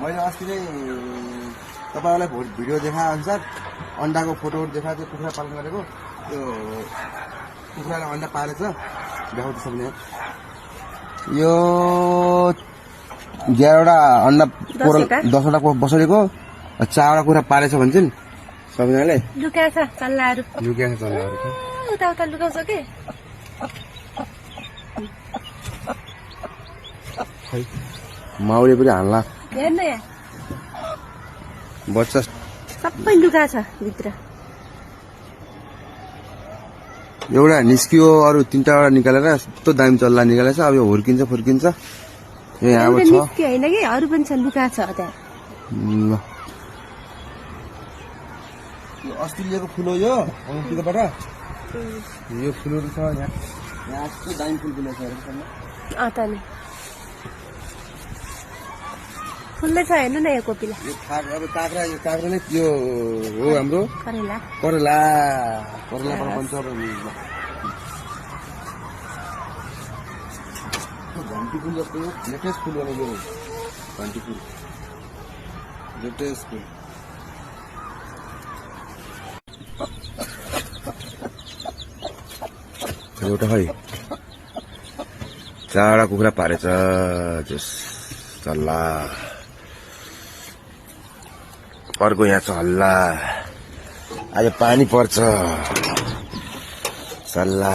मैले अस्ति नै तपाईँलाई भिडियो देखाए अनुसार अन्डाको फोटोहरू देखाएको थियो कुखुरा पालन गरेको त्यो कुखुराले अन्डा पारेछ देखाउँछ सबले यो 11वटा अन्डा 10वटा बसेको 4वटा कुखुरा पारेछ भन्छन् सबैजनाले लुकाछ चल्लाहरू उता उता लुकाउँछ के माउले पनि हाल्ला हेर्नु यहाँ बच्चा सबै लुकाछ भित्र एउटा निस्कियो अरू 3वटा निकालेर यस्तो दामी चल्ला निकालेछ अब यो हुर्किन्छ फुर्किन्छ यहाँ अब छ होइन कि अरू पनि छ लुकाछ त्यहाँ यो अस्ति लिएको फुल हो यो अङ्किकोबाट यो फुलहरू छ यहाँ यस्तो दामी फुल फुलेको छ नि फुल्दै छ हेर्नु न यो कोपिला यो काँक्रा नै यो हो हाम्रो करेला करेलाबाट बन्छ अब घन्टी फुल जस्तो लेटेस्ट फुल भनेको घन्टी फुल लेटेस्ट फुल एउटा खै 4वटा कुखुरा पारेछ चल्ला अर्को यहाँ छ हल्ला आज पानी पर्छ चल्ला